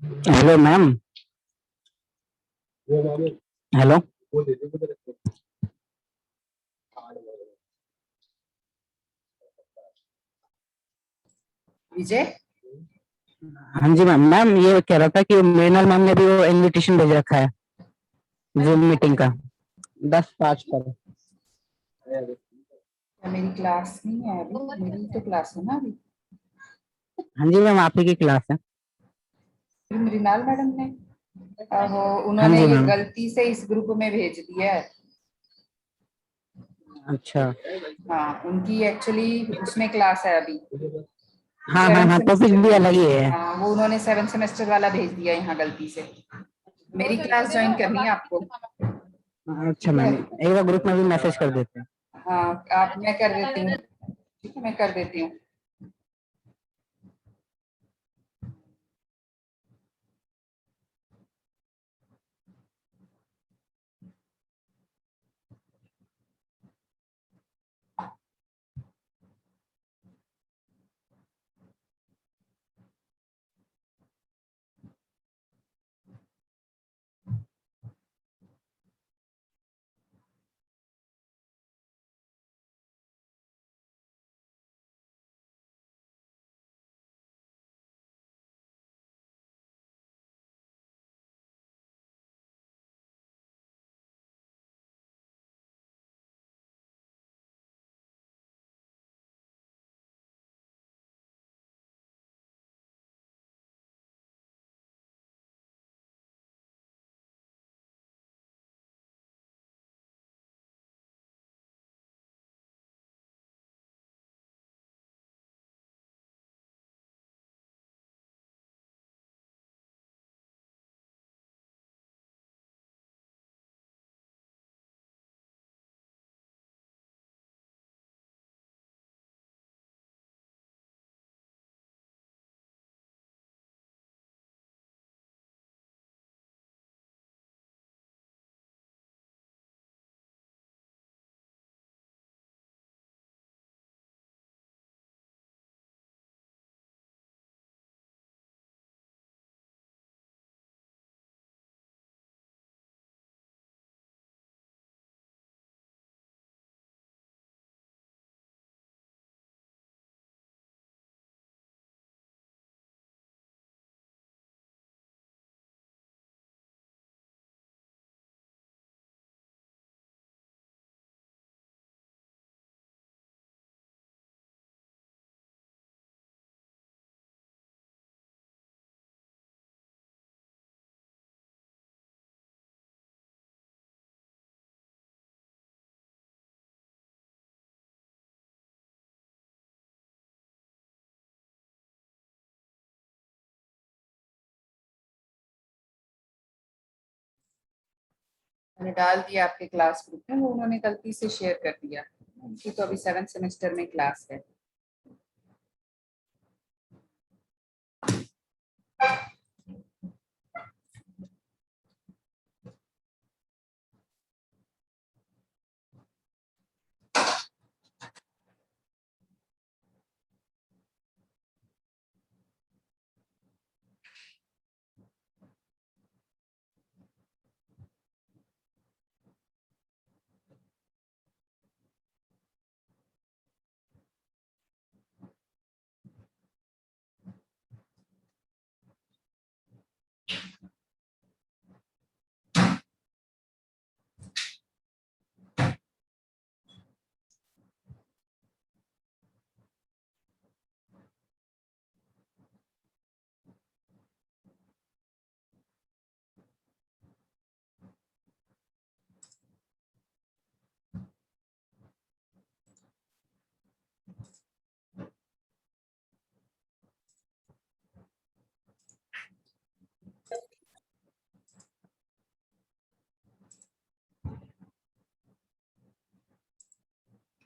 Hello ma'am. Hello. विजय, हाँ जी ma'am. Ma'am ये कह रहा था कि मृणाल मैम ने भी वो इनविटेशन भेज रखा है जूम मीटिंग का 10:05 पर। मेरी क्लास नहीं है अभी, मेरी तो क्लास है ना अभी। हाँ जी मैम, आप ही की क्लास है। फिर मृणाल मैडम ने वो हाँ उन्होंने जी ये मैम। गलती से इस ग्रुप में भेज दिया है। अच्छा। हाँ, उनकी एक्चुअली उसमें क्लास है अभी, हाँ हाँ सेवन हाँ, टॉपिक सेमेस्टर भी में। अलग ही है। हाँ, वो उन्होंने 7 सेमेस्टर वाला भेज दिया यहाँ गलती से। मेरी क्लास ज्वाइन करनी है आपको। अच्छा ठीक है। मैम, एक बार ग्रुप में भी मैसेज कर देते हैं। हाँ, आप मैं कर देती हूँ। ठीक है, मैं कर देती हूँ। मैंने डाल दिया आपके क्लास ग्रुप में, वो उन्होंने गलती से शेयर कर दिया। उनकी तो अभी 7 सेमेस्टर में क्लास है।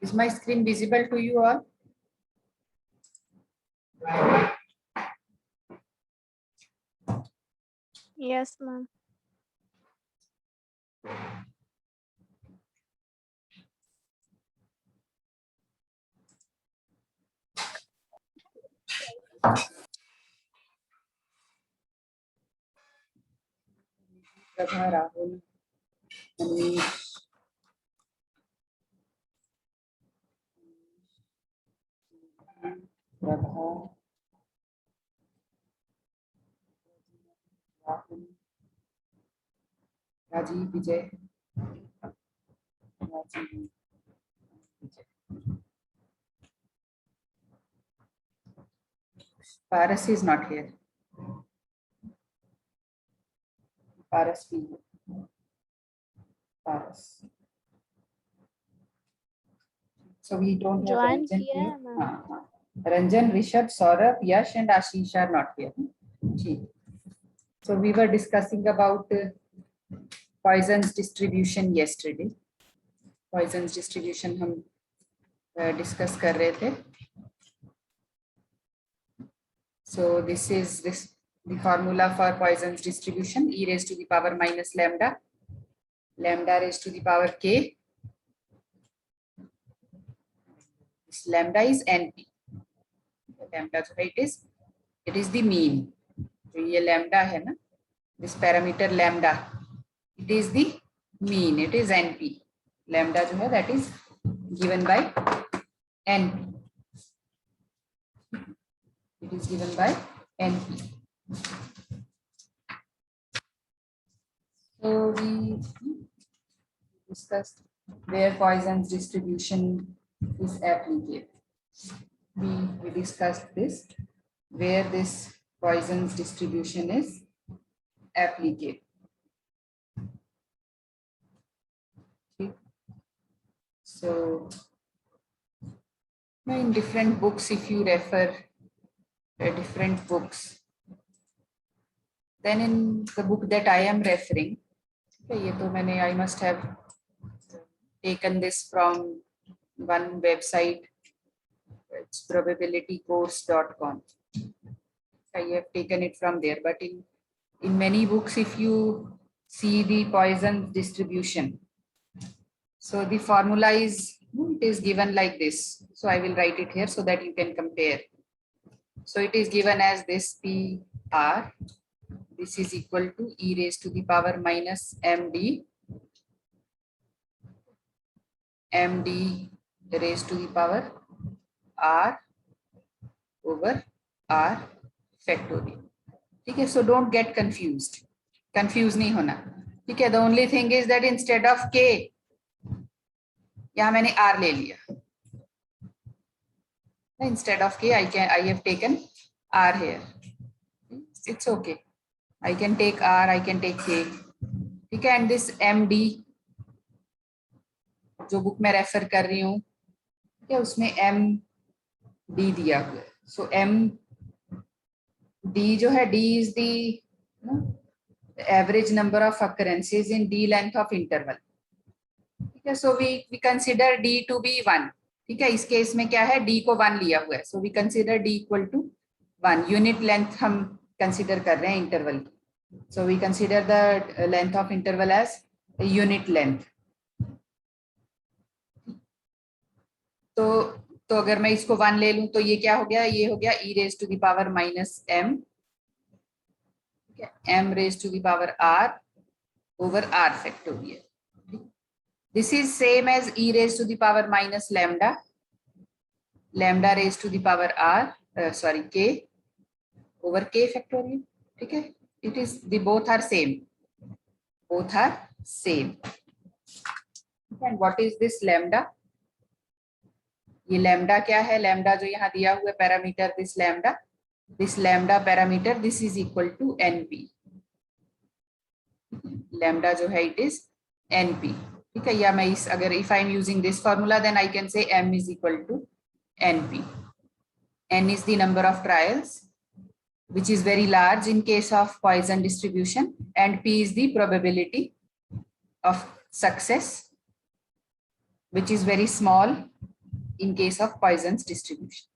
Is my screen visible to you all? Yes, ma'am. Prabha, Rahul, Manish, Prabha, Rahul, Rajiv, Vijay, Rajiv, Vijay. Paras is not here. Paras भी है. Paras. So we don't have Join Ranjan किया here. है मैम. हाँ. Ranjan, Rishabh, Saurabh, Yash and Ashish are not here. ठीक. So we were discussing about Poisson's distribution yesterday. Poisson's distribution हम discuss कर रहे थे. So this is the formula for Poisson's distribution, e raised to the power minus lambda, lambda raised to the power k. This lambda is np. Lambda जो है it is the mean. जो ये lambda है ना, this parameter lambda, it is the mean. It is np. Lambda जो है that is given by np. It is given by np. So we discussed where Poisson's distribution is applicable. We discussed this, where this Poisson's distribution is applicable. Okay. So in different books, if you refer different books, then in the book that I am referring, ये तो मैंने I must have taken this from one website. It's probabilitycourse.com. I have taken it from there, but in many books, if you see the Poisson distribution, so the formula is, it is given like this. So I will write it here so that you can compare. So it is given as this PR. This is equal to e raised to the power minus md raised to the power r over r factorial. ठीक है, so don't get confused. Confuse नहीं होना. ठीक है, the only thing is that instead of k, यहाँ मैंने r ले लिया. Instead of k, I have taken r here. It's okay. I can take r, I can take k. ठीक है, and this md जो बुक में refer कर रही हूँ, ठीक है, उसमें md दिया हुआ है. So d जो है, d is the average number of occurrences in d length of interval. ठीक है, so we consider d to be 1. ठीक है, इस केस में क्या है, d को 1 लिया हुआ है. So we consider d equal to 1. Unit length हम कंसिडर कर रहे हैं इंटरवल की. So we consider the length of interval as a unit length. तो अगर मैं इसको 1 ले लूं तो ये क्या हो गया, ये हो गया e raised to the power minus m, m raised to the power r over r factorial. This is same as e raised to the power minus lambda, lambda raised to the power r, k over k factorial. ठीक है, it is, the both are same. Both are same. And what is this lambda? ये lambda क्या है? Lambda जो यहाँ दिया हुआ parameter, this lambda parameter, this is equal to np. Lambda जो है, it is np. ठीक है, या मैं इस, अगर if I am using this formula, then I can say m is equal to np. N is the number of trials, which is very large in case of Poisson distribution, and p is the probability of success, which is very small in case of Poisson's distribution.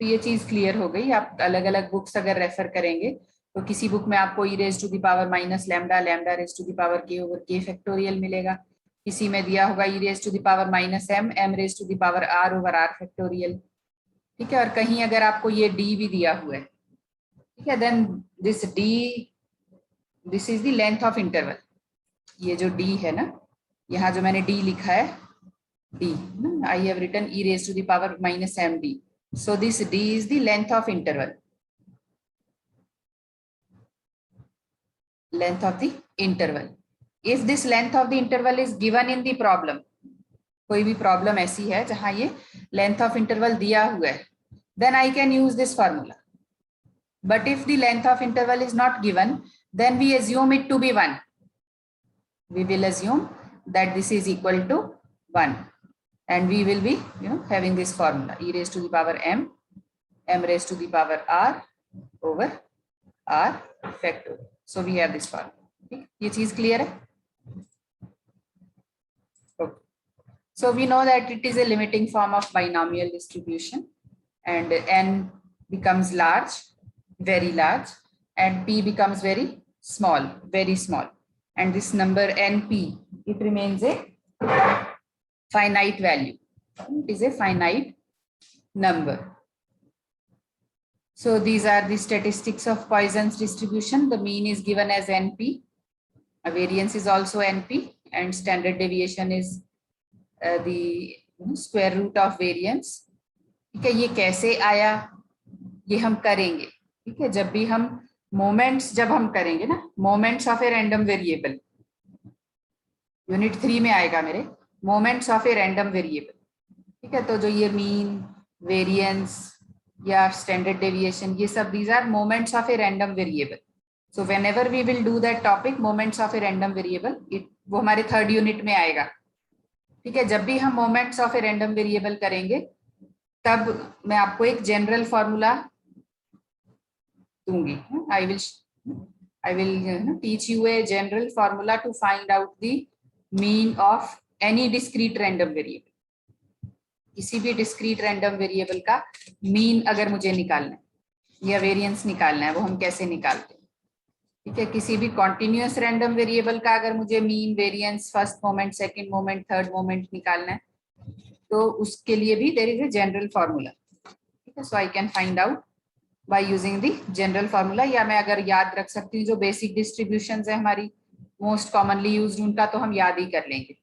तो ये चीज clear हो गई. आप अलग अलग books अगर refer करेंगे तो किसी बुक में आपको e raised to the power minus lambda, lambda raised to the power k over k factorial मिलेगा. किसी में दिया होगा e raised to the power minus m, m raised to the power r over r factorial. ठीक है, और कहीं अगर आपको ये d भी दिया हुआ है, ठीक है, then this d this is the length of interval. ये जो d है ना, यहाँ जो मैंने d लिखा है, d, I have written e raised to the power minus md. So this d is the length of interval. Length of the interval. If this length of the interval is given in the problem, कोई भी problem ऐसी है जहां ये length of interval दिया हुआ है, then I can use this formula. But if the length of interval is not given, then we assume it to be 1. We will assume that this is equal to 1, and we will be having this formula, e raised to the power m, m raised to the power r over r factorial. So we have this formula. ये चीज clear है? Okay. So we know that it is a limiting form of binomial distribution, and n becomes large, very large, and p becomes very small, very small. And this number np, it remains a finite value. It is a finite number. So these are the statistics of Poisson's distribution. The mean is given as np, a variance is also np, and standard deviation is the square root of variance. ठीक है, ये कैसे आया ये हम करेंगे। ठीक है, जब भी हम मोमेंट्स जब हम करेंगे ना, moments of a random variable, unit 3 में आएगा मेरे, moments of a random variable. ठीक है, तो जो ये मीन, वेरिएंस या स्टैंडर्ड डेविएशन, ये सब these are moments of a random variable. So whenever we will do that topic moments of a random variable, वो हमारे 3rd यूनिट में आएगा. ठीक है, जब भी हम moments of a random variable करेंगे तब मैं आपको एक जनरल फॉर्मूला दूंगी. I will teach you a general formula to find out the mean of any discrete random variable. किसी भी discrete random variable का mean अगर मुझे निकालना है या variance निकालना है, वो हम कैसे निकालते हैं. ठीक है, किसी भी continuous random variable का अगर मुझे mean, variance, first moment, second moment, third moment निकालना है, तो उसके लिए भी there is a general formula. ठीक है, so I can find out by using the general formula. या मैं अगर याद रख सकती हूँ जो basic distributions है हमारी most commonly used, उनका तो हम याद ही कर लेंगे.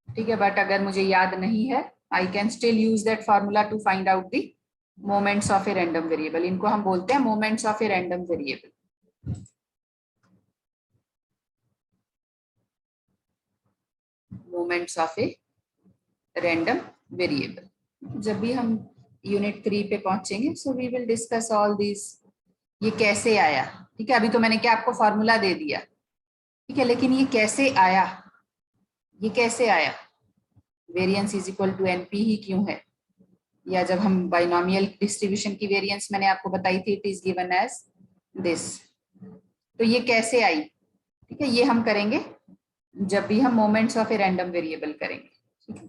ठीक है, बट अगर मुझे याद नहीं है, I can still use that formula to find out the moments of a random variable. इनको हम बोलते हैं moments of a random variable. Moments of a random variable. जब भी हम यूनिट 3 पे पहुंचेंगे, so we will discuss all this. ये कैसे आया. ठीक है, अभी तो मैंने क्या आपको फॉर्मूला दे दिया. ठीक है, लेकिन ये कैसे आया, ये कैसे आया. Variance is equal to NP ही क्यों है, या जब हम बाइनोमियल डिस्ट्रीब्यूशन की वेरिएंस मैंने आपको बताई थी, it is given as this. तो ये कैसे आई. ठीक है, ये हम करेंगे जब भी हम moments of a random variable करेंगे.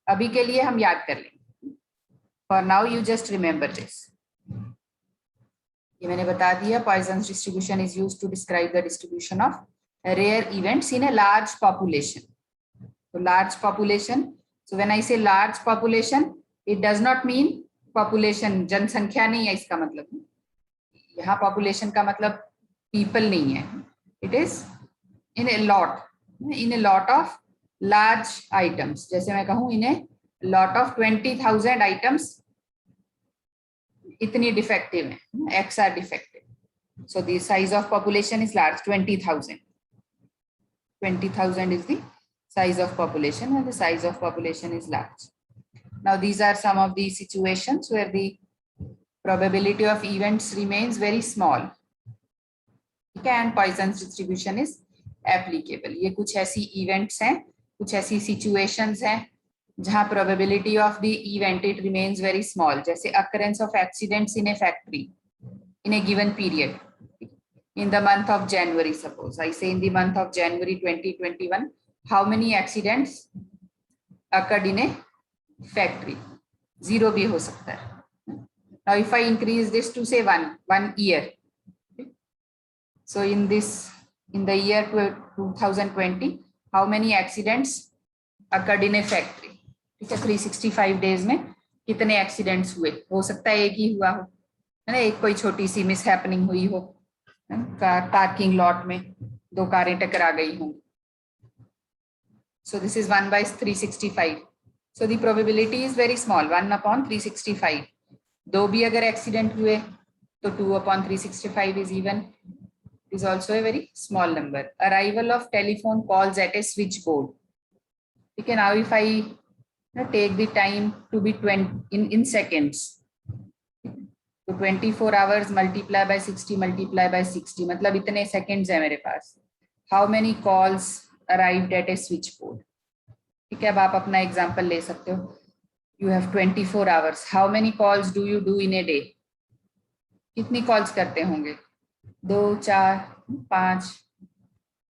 अभी के लिए हम याद कर लेंगे. For now you just remember this. ये मैंने बता दिया, Poisson's distribution is used to describe the distribution of rare events in a large population. So large population. So when I say large population, it does not mean population, जनसंख्या नहीं है इसका मतलब. यहाँ population का मतलब people नहीं है. It is in a lot of large items. जैसे मैं कहूँ in a lot of 20,000 items इतनी डिफेक्टिव है, X are defective. So the size of population is large, 20,000. 20,000 is the size of population, and the size of population is large. Now these are some of the situations where the probability of events remains very small. Okay, and Poisson's distribution is applicable. ये कुछ ऐसी events हैं, कुछ ऐसी situations हैं जहां probability of the event it remains very small. जैसे occurrence of accidents in a factory in a given period. In the month of January, suppose I say in the month of January 2021, how many accidents occurred in a factory? 0 भी हो सकता है. Now if I increase this to say one year, so in the year 2020, how many accidents occurred in a factory? ठीक है, 365 days में कितने accidents हुए. हो सकता है एक ही हुआ हो, है ना, एक कोई छोटी सी मिस हैपनिंग हुई हो. पार्किंग लॉट में दो कारें टकरा गई होंगी. So this is 1 by 365. So the probability is very small, 1 upon 365. दो भी अगर एक्सीडेंट हुए तो 2 upon 365 is even. It is also a very small number. Arrival of telephone calls at a switchboard. Okay, now if I take the time to be 20 in seconds. तो 24 hours multiply by 60 multiply by 60 मतलब इतने seconds है मेरे पास. How many calls arrived at a switchboard? ठीक है, अब आप अपना एग्जाम्पल ले सकते हो. You have 24 hours. How many calls do you do in a day? कितनी कॉल्स करते होंगे? 2, 4, 5,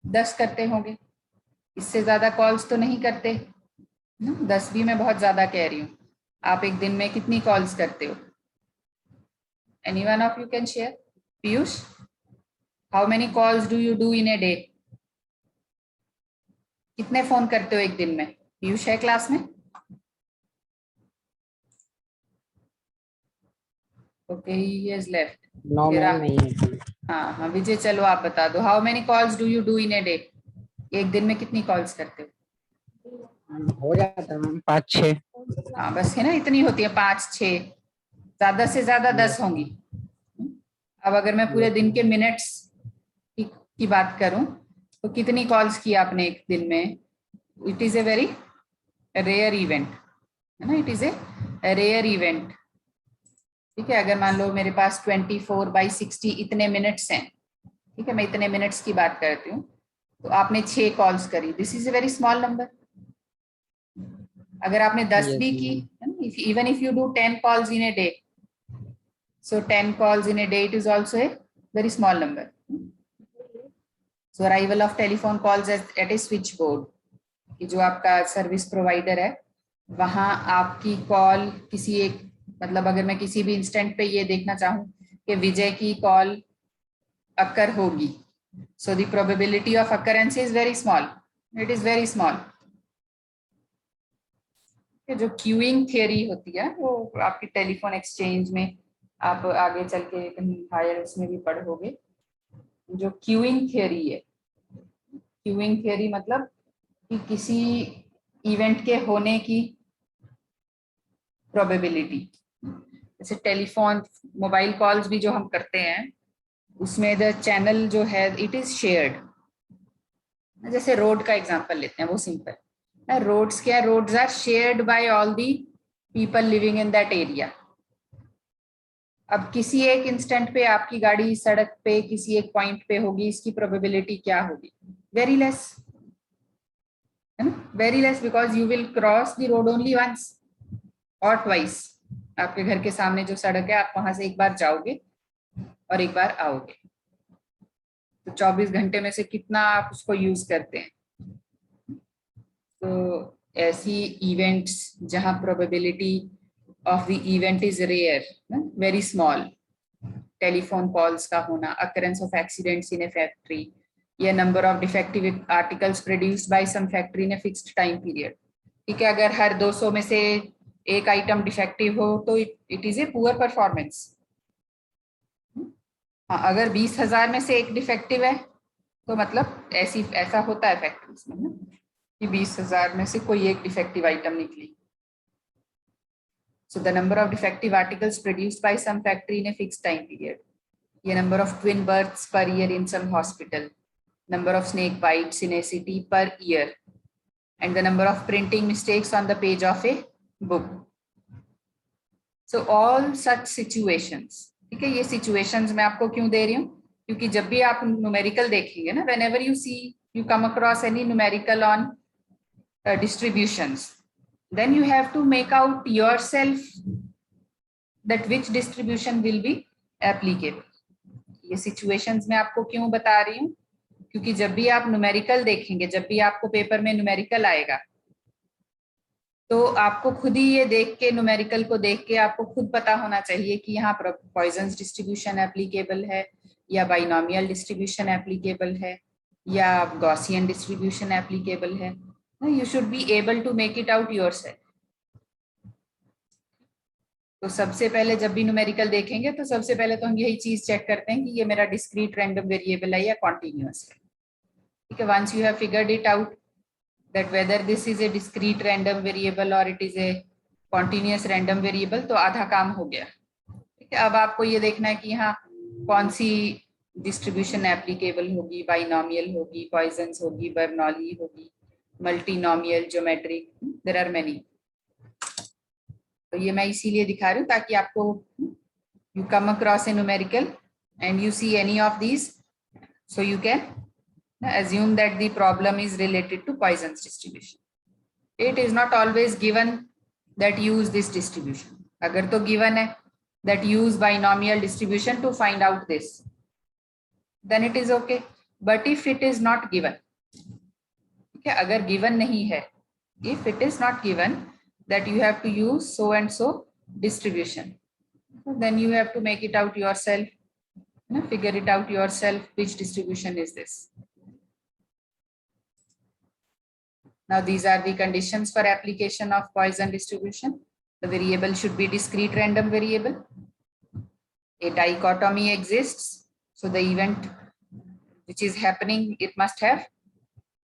10 करते होंगे. इससे ज्यादा कॉल्स तो नहीं करते. 10 भी मैं बहुत ज्यादा कह रही हूँ. आप एक दिन में कितनी कॉल्स करते हो? Any one of you can share? Piyush, how many calls do you do in a day? कितने फोन करते हो एक दिन में? पीयूष है क्लास में? Okay, he has left. No ma'am नहीं है. हाँ हाँ विजय, चलो आप बता दो. How many calls do you do in a day? एक दिन में कितनी कॉल्स करते हो? हो जाता है मैम 5-6. हाँ बस है ना, इतनी होती है 5-6. ज्यादा से ज्यादा 10 होंगी. अब अगर मैं पूरे दिन के मिनट्स की बात करूं तो कितनी कॉल्स की आपने एक दिन में? It is a very rare event, है ना. It is a rare event. ठीक है, अगर मान लो मेरे पास 24/60 इतने मिनट्स हैं. ठीक है, मैं इतने मिनट्स की बात करती हूँ. तो आपने 6 कॉल्स करी. This is a very small number. अगर आपने 10 भी की, even if you do 10 calls in a day, so 10 calls in a day, it is also a very small number. So arrival of telephone calls at a switchboard, कि जो आपका service provider है वहां आपकी कॉल किसी एक, मतलब अगर मैं किसी भी इंस्टेंट पे ये देखना चाहूँ कि विजय की कॉल अकर होगी, so the probability of occurrence is very small. It is very small. जो क्यूइंग थियरी होती है वो आपकी टेलीफोन एक्सचेंज में आप आगे चल के हायर उसमें भी पढ़ोगे. जो क्यूइंग थियरी है, क्यूइंग थियरी मतलब कि किसी इवेंट के होने की प्रोबेबिलिटी. जैसे टेलीफोन मोबाइल कॉल्स भी जो हम करते हैं उसमें द चैनल जो है इट इज शेयर्ड. जैसे रोड का एग्जांपल लेते हैं, वो सिंपल. रोड्स क्या, roads are shared by all the people living in that area. अब किसी एक इंस्टेंट पे आपकी गाड़ी सड़क पे किसी एक पॉइंट पे होगी, इसकी प्रोबेबिलिटी क्या होगी? वेरी लेस, है ना. Very less, because you will cross the road only once और ट्वाइस. आपके घर के सामने जो सड़क है आप वहां से एक बार जाओगे और एक बार आओगे. तो 24 घंटे में से कितना आप उसको यूज करते हैं? तो ऐसी इवेंट्स जहां probability of the event is rare, very small. Telephone calls का होना, occurrence of accidents in a factory, या number of defective articles produced by some factory in a fixed time period. ठीक है, अगर हर 200 में से एक आइटम डिफेक्टिव हो तो it is a poor performance. हाँ, अगर 20,000 में से एक डिफेक्टिव है तो मतलब ऐसा होता है फैक्ट्रीज में ना कि 20,000 में से कोई एक डिफेक्टिव आइटम निकली. So the number of defective articles produced by some factory in a fixed time period. The number of twin births per year in some hospital. Number of snake bites in a city per year. And the number of printing mistakes on the page of a book. So all such situations. ठीक है, ये situations मैं आपको क्यों दे रही हूँ? क्योंकि जब भी आप numerical देखेंगे ना, whenever you see, you come across any numerical on distributions, then you have to make out yourself that which distribution will be applicable. ये situations में आपको क्यों बता रही हूँ? क्योंकि जब भी आप न्यूमेरिकल देखेंगे, जब भी आपको पेपर में न्यूमेरिकल आएगा तो आपको खुद ही ये देख के, न्यूमेरिकल को देख के आपको खुद पता होना चाहिए कि यहाँ पर पॉइजन डिस्ट्रीब्यूशन एप्लीकेबल है या बाइनोमियल डिस्ट्रीब्यूशन एप्लीकेबल है या गॉसियन डिस्ट्रीब्यूशन एप्लीकेबल है. You should be able to make it out yourself. तो सबसे पहले जब भी न्यूमेरिकल देखेंगे तो सबसे पहले तो हम यही चीज चेक करते हैं कि ये मेरा डिस्क्रीट रैंडम वेरिएबल है या कॉन्टिन्यूअस है। ठीक है, once you have figured it out that whether this is a discrete random variable और it is a continuous random variable, तो आधा काम हो गया। ठीक है, अब आपको ये देखना है कि यहाँ कौन सी डिस्ट्रीब्यूशन एप्लीकेबल होगी, बाइनोमियल होगी, पॉइजन्स होगी, बर्नौली होगी, multinomial, geometric, there are many. तो ये मैं इसीलिए दिखा रही हूँ ताकि आपको you come across a numerical and you see any of these, so you can assume that the problem is related to Poisson's distribution. It is not always given that use this distribution. अगर तो given है that use binomial distribution to find out this, then it is okay. But if it is not given, ठीक है, अगर given नहीं है, if it is not given that you have to use so and so distribution, then you have to make it out yourself, figure it out yourself which distribution is this. Now these are the conditions for application of Poisson distribution. The variable should be discrete random variable. A dichotomy exists, so the event which is happening, it must have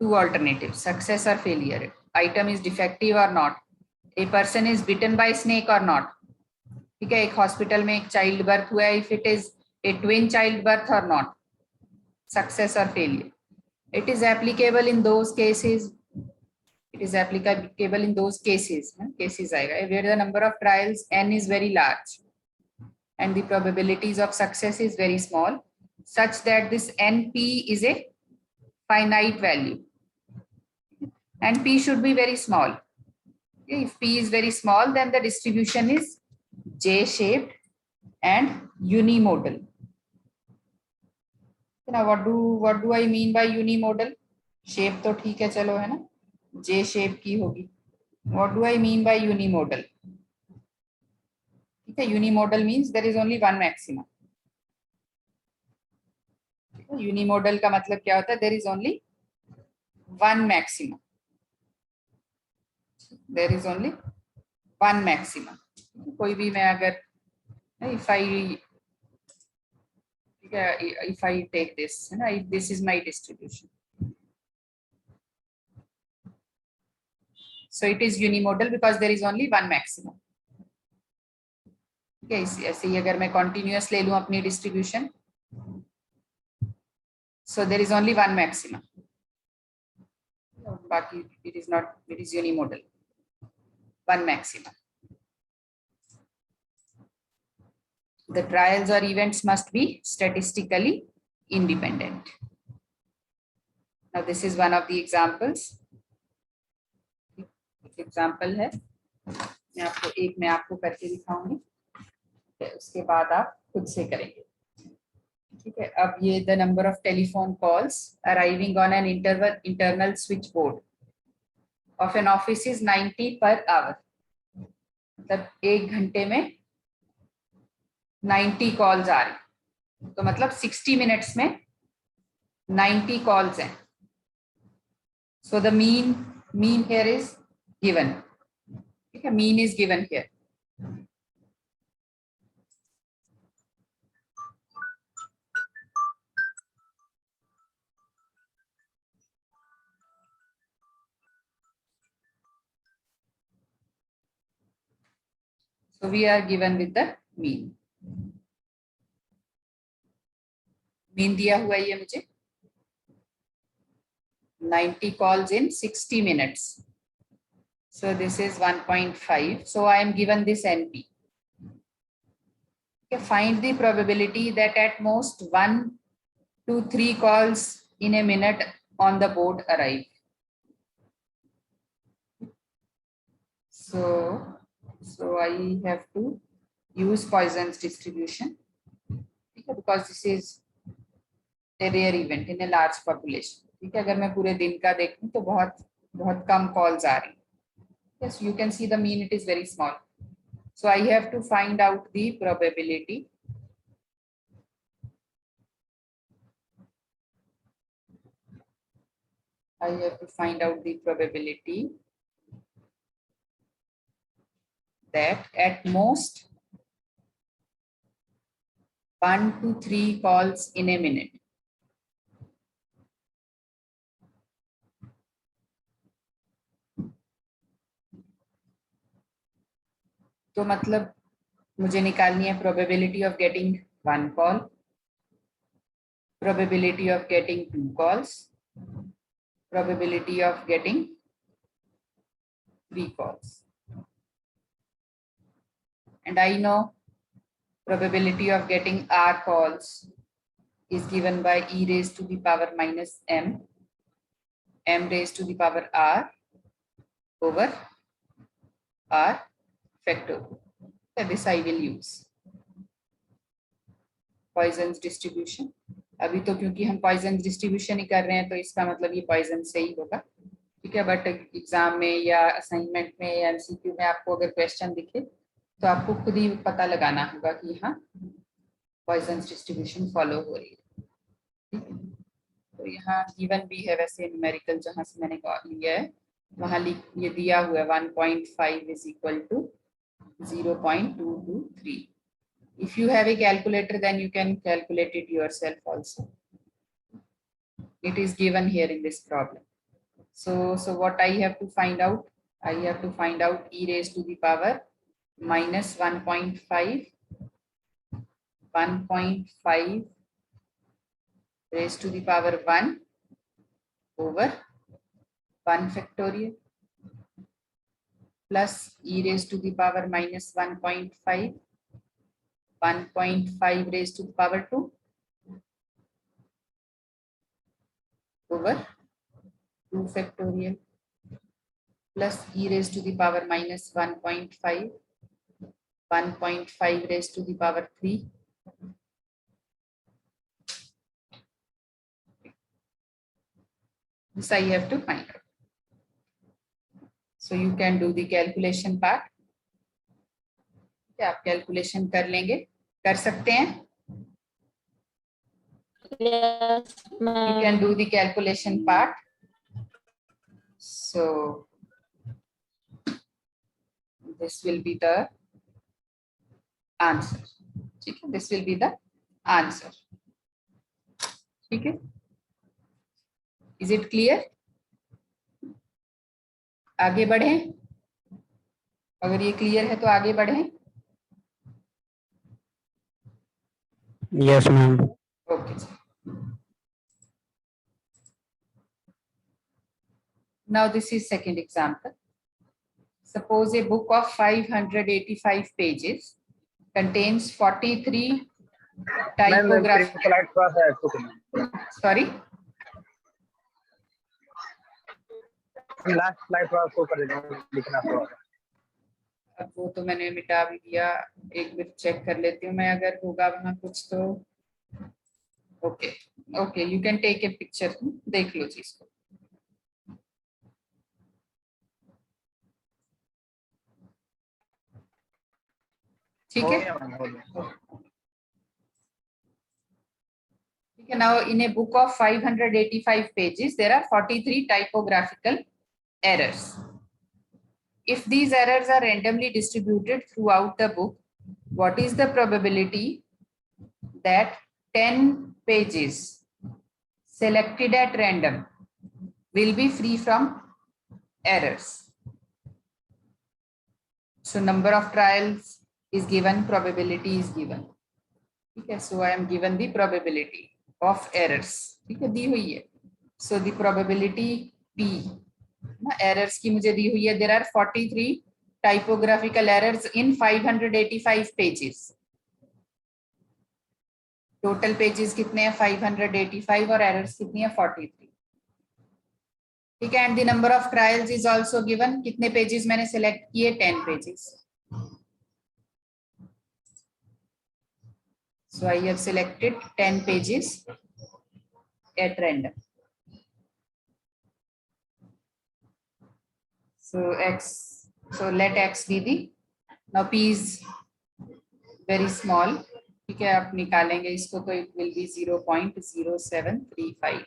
two alternatives, success or failure. Item is defective or not. A person is bitten by snake or not. ठीक है, एक hospital में एक child birth हुआ है, if it is A twin child birth और not, success और failure. It is applicable in those cases, it is applicable in those cases, cases आएगा where the number of trials n is very large and the probabilities of success is very small, such that this np is a finite value and p should be very small. If p is very small, then the distribution is J-shaped and unimodal. Now what do I mean by unimodal? Shape तो ठीक है, चलो है ना, J shape की होगी. What do I mean by unimodal? ठीक है, unimodal means there is only one maximum. Unimodal का मतलब क्या होता है? There is only one maximum. There is only one maximum. कोई भी मैं अगर if I take this, this is my distribution. So it is unimodal because there is only one maximum. Okay, ऐसे ही अगर मैं continuous ले लूं अपनी distribution, so there is only one maximum. बाकी it is not, it is unimodal, one maximum. The trials or events must be statistically independent. Now this is one of the examples. Example है, मैं आपको करके दिखाऊंगी, उसके बाद आप खुद से करेंगे. ठीक है, अब ये the number of telephone calls arriving on an internal switch board of an office is 90 per hour. मतलब एक घंटे में 90 कॉल्स आ रही, तो मतलब 60 मिनट्स में 90 कॉल्स हैं. So the mean here is given. Okay, mean is given here. So we are given with the mean. Mean दिया हुआ है ये मुझे 90 calls in 60 minutes. So this is 1.5. So I am given this NP. Okay, find the probability that at most 1 to 3 calls in a minute on the board arrive. So I have to use Poisson's distribution because this is a rare event in a large population. ठीक है, अगर मैं पूरे दिन का देखूं तो बहुत कम calls आ रही. Yes, you can see the mean, it is very small. So I have to find out the probability. I have to find out the probability that at most 1 to 3 calls in a minute. तो मतलब मुझे निकालनी है probability of getting 1 call, probability of getting 2 calls, probability of getting 3 calls. And I know probability of getting r calls is given by e raised to the power minus m raised to the power r over r factorial. So this I will use. Poisson's distribution. अभी तो क्योंकि हम Poisson distribution ही कर रहे हैं तो इसका मतलब ये पॉइजन से ही होगा, ठीक है। बट एग्जाम में या असाइनमेंट में या एमसीक्यू में आपको अगर क्वेश्चन दिखे तो आपको खुद ही पता लगाना होगा कि हाँ पॉइजन डिस्ट्रीब्यूशन फॉलो हो रही है, ठीक है। तो यहाँ गिवन भी है वैसे न्यूमेरिकल जहाँ से मैंने लिया है वहाँ ये दिया हुआ है 1.5 is equal to 0.223. If you have a calculator, then you can calculate it yourself also. It is given here in this problem. So what I have to find out? I have to find out e raised to the power minus 1.5 raised to the power 1 over 1 factorial plus e raised to the power minus 1.5 raised to the power 2 over 2 factorial plus e raised to the power minus 1.5 raised to the power 3 . This I have to find out. So you can do the calculation part. क्या आप calculation कर लेंगे, कर सकते हैं? Yes, You ma'am. can do the calculation part. So this will be the answer. ठीक है, this will be the answer. ठीक है, is it clear? आगे बढ़े, अगर ये क्लियर है तो आगे बढ़े. Yes, ma'am. Okay. Now this is second example. Suppose a book of 585 pages contains 43 typographic. Sorry. Last slide थोड़ा शो कर देना, लिखना थोड़ा. अब वो तो मैंने मिटा भी दिया, एक बार चेक कर लेती हूँ मैं अगर होगा वहां कुछ तो. Okay okay, you can take a picture, देख लो चीज को. ठीक है, ठीक है. Now in a book of 585 pages there are 43 typographical errors. If these errors are randomly distributed throughout the book, what is the probability that 10 pages selected at random will be free from errors? So number of trials is given, probability is given. Okay, so I am given the probability of errors. ठीक है, दी हुई है. So the probability P ना errors की मुझे दी हुई है. There are 43 typographical errors in 585 pages. Total pages कितने हैं? 585 और errors कितनी है? 43. ठीक है, and the number of trials is also given. कितने pages मैंने select किए? 10 pages. So I have selected 10 pages at random. So let x be the, now p is very small. ठीक है, आप निकालेंगे इसको तो it will be 0.0735.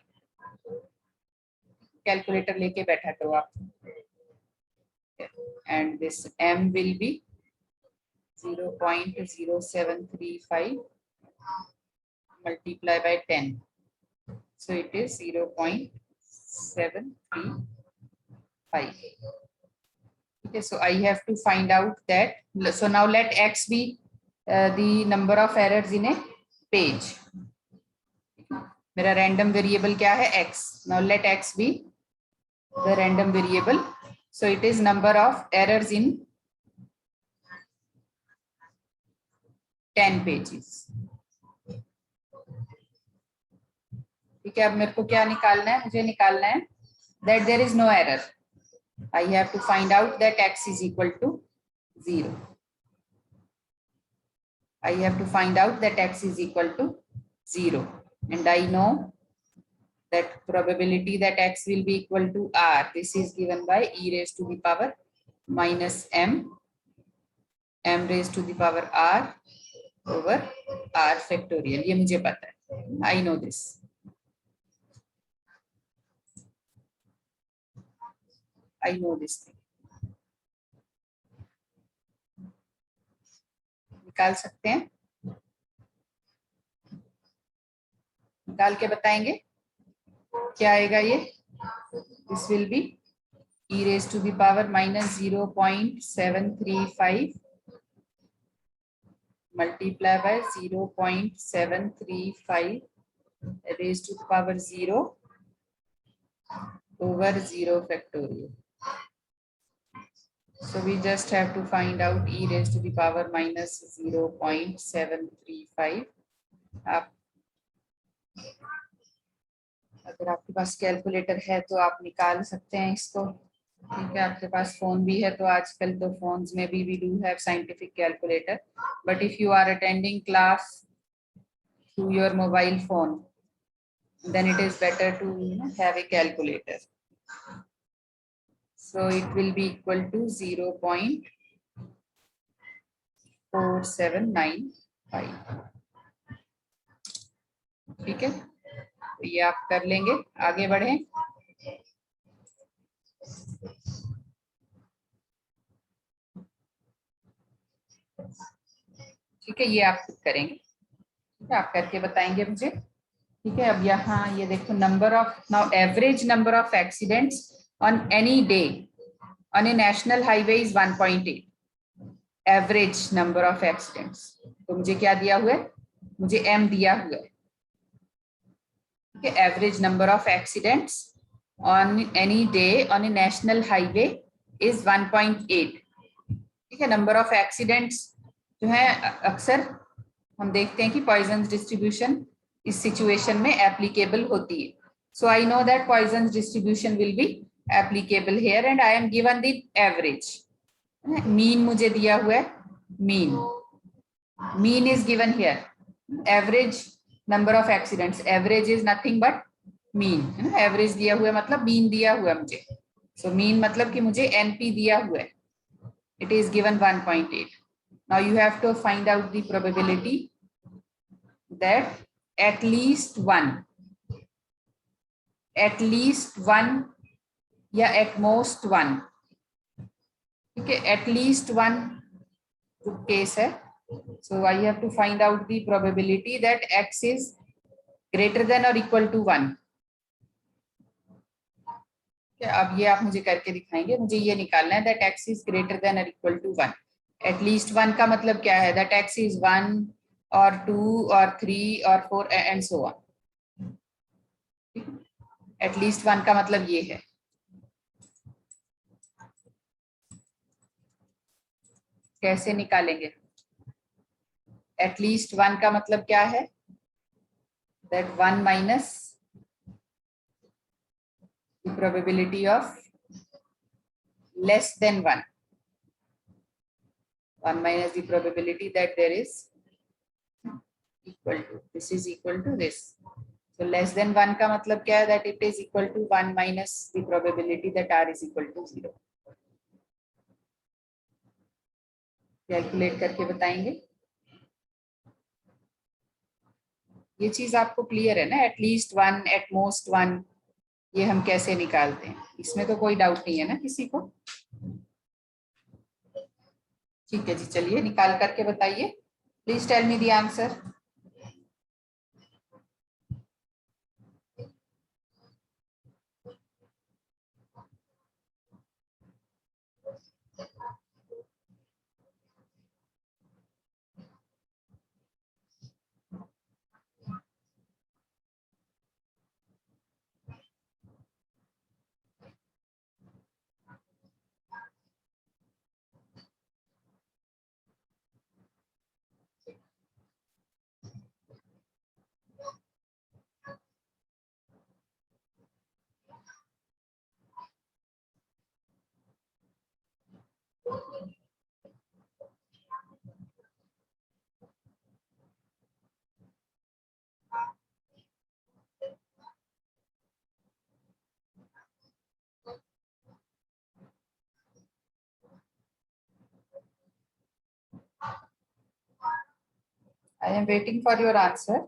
कैलकुलेटर लेके बैठा करो आप. And this m will be 0.0735 multiply by 10. So it is 0.735. Okay, so I have to find out that. So now let x be the number of errors in a page. मेरा random variable क्या है? x. Now let x be the random variable. So it is number of errors in 10 pages. ठीक है, अब मेरे को क्या निकालना है? मुझे निकालना है that there is no error. I have to find out that x is equal to 0. I have to find out that x is equal to 0. And I know that probability that x will be equal to r. This is given by e raised to the power minus m raised to the power r over r factorial. ये मुझे पता है. I know this. I know this thing. निकाल सकते हैं? निकाल के बताएंगे क्या आएगा ये? This will be e raised to the power minus 0.735 multiply by 0.735 raised to the power 0 over 0 factorial. So we just have to find out e raised to the power minus 0.735. आप अगर आपके पास कैलकुलेटर है तो आप निकाल सकते हैं इसको. ठीक है, आपके पास फोन भी है तो आजकल तो फोन्स में भी we do have scientific calculator. But if you are attending class through your mobile phone, then it is better to have a calculator. So it will be equal to 0.4795. ठीक है, तो ये आप कर लेंगे. आगे बढ़े. ठीक है, ये आप करेंगे. ठीक है, आप करके बताएंगे मुझे. ठीक है, अब यहाँ ये देखो number of now average number of accidents on any day on a national highway is 1.8. Average number of accidents. तो मुझे क्या दिया हुआ है? मुझे m दिया हुआ है. ठीक है, average number of accidents on any day on a national highway is 1.8. ठीक है, number of accidents जो है अक्सर हम देखते हैं कि पॉइजन डिस्ट्रीब्यूशन इस सिचुएशन में एप्लीकेबल होती है. So I know that Poisson's distribution will be applicable here and I am given the average. Mean मुझे दिया हुआ है. Mean is given here. Average number of accidents. Average is nothing but mean. Average दिया हुआ है मतलब mean दिया हुआ है मुझे. So mean मतलब कि मुझे NP दिया हुआ है. It is given 1.8. Now you have to find out the probability that at least one या at most one. ठीक है, at least one केस है. So I have to find out the probability that x is greater than or equal to 1. अब ये आप मुझे करके दिखाएंगे. मुझे ये निकालना है that x is greater than or equal to 1. At least 1 का मतलब क्या है? That x is 1 or 2 or 3 or 4 and so on. At least 1 का मतलब ये है. कैसे निकालेंगे? At least 1 का मतलब क्या है? That 1 minus the probability of less than 1. 1 minus the probability that there is equal to, this is equal to this. So less than 1 का मतलब क्या है? That it is equal to 1 minus the probability that r is equal to 0. Calculate करके बताएंगे. ये चीज आपको clear है ना? एट लीस्ट 1, एट मोस्ट 1, ये हम कैसे निकालते हैं? इसमें तो कोई डाउट नहीं है ना किसी को? ठीक है जी, चलिए निकाल करके बताइए. Please tell me the answer. I am waiting for your answer.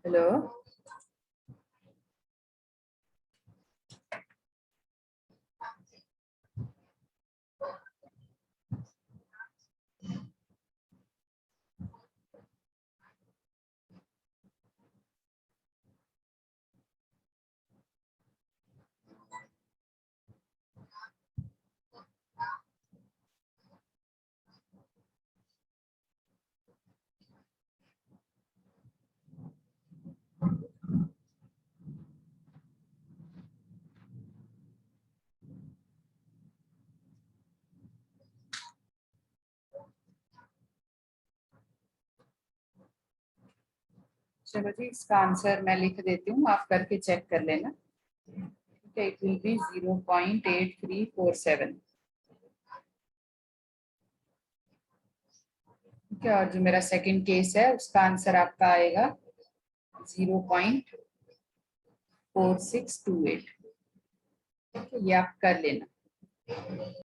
Hello. चलो जी, इसका आंसर मैं लिख देती हूँ, आप करके चेक कर लेना। ठीक है, इट विल बी 0.8347। ठीक है, और जो मेरा सेकंड केस है उसका आंसर आपका आएगा 0.4628। ये आप कर लेना।